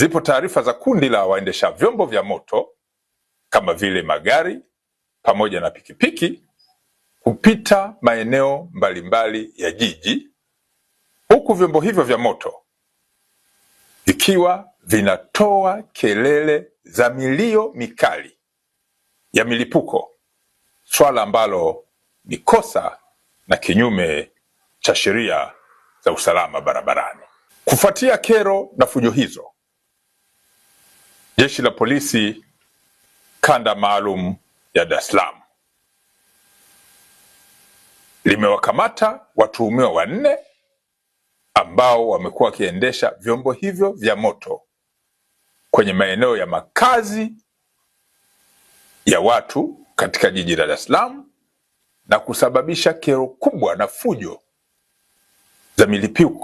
zipo taarifa za kundi la waendesha vyombo vya moto kama vile magari pamoja na pikipiki kupita maeneo mbalimbali ya jiji, huku vyombo hivyo vya moto vikiwa vinatoa kelele za milio mikali ya milipuko, swala ambalo ni kosa na kinyume cha sheria za usalama barabarani. Kufuatia kero na fujo hizo, Jeshi la Polisi Kanda Maalum ya Dar es Salaam limewakamata watuhumiwa 4 ambao wamekuwa wakiendesha vyombo hivyo vya moto kwenye maeneo ya makazi ya watu katika jiji la Dar es Salaam na kusababisha kero kubwa na fujo za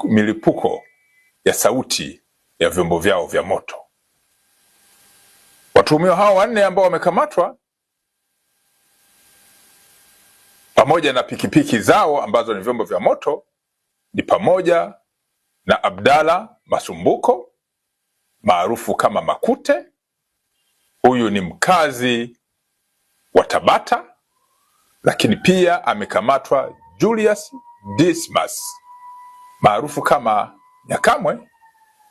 milipuko ya sauti ya vyombo vyao vya moto. Watuhumiwa hao 4 ambao wamekamatwa pamoja na pikipiki zao ambazo ni vyombo vya moto ni pamoja na Abdalla Masumbuko maarufu kama Makute. Huyu ni mkazi wa Tabata, lakini pia amekamatwa Julius Dismas maarufu kama Nyakamwe.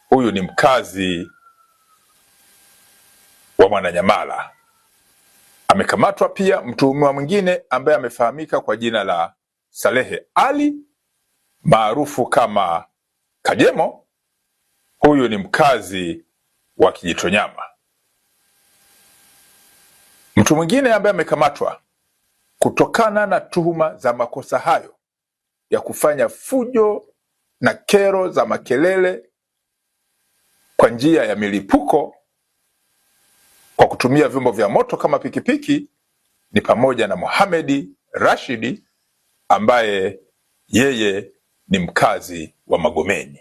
Huyu ni mkazi wa Mwananyamala. Amekamatwa pia mtuhumiwa mwingine ambaye amefahamika kwa jina la Salehe Ali maarufu kama Kajemo. Huyu ni mkazi wa Kijitonyama. Mtu mwingine ambaye amekamatwa kutokana na tuhuma za makosa hayo ya kufanya fujo na kero za makelele kwa njia ya milipuko kwa kutumia vyombo vya moto kama pikipiki ni pamoja na Mohamed Rashidi ambaye yeye ni mkazi wa Magomeni.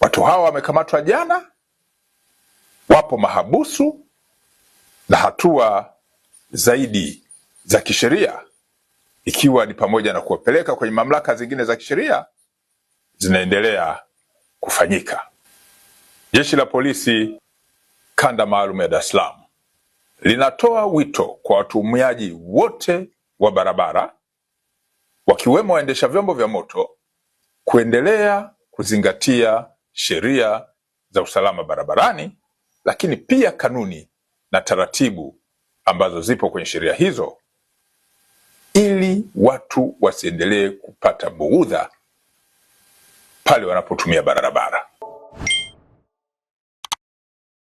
Watu hawa wamekamatwa jana, wapo mahabusu na hatua zaidi za kisheria ikiwa ni pamoja na kuwapeleka kwenye mamlaka zingine za kisheria zinaendelea kufanyika. Jeshi la Polisi Kanda Maalum ya Dar es Salaam linatoa wito kwa watumiaji wote wa barabara wakiwemo waendesha vyombo vya moto kuendelea kuzingatia sheria za usalama barabarani, lakini pia kanuni na taratibu ambazo zipo kwenye sheria hizo ili watu wasiendelee kupata bughudha pale wanapotumia barabara.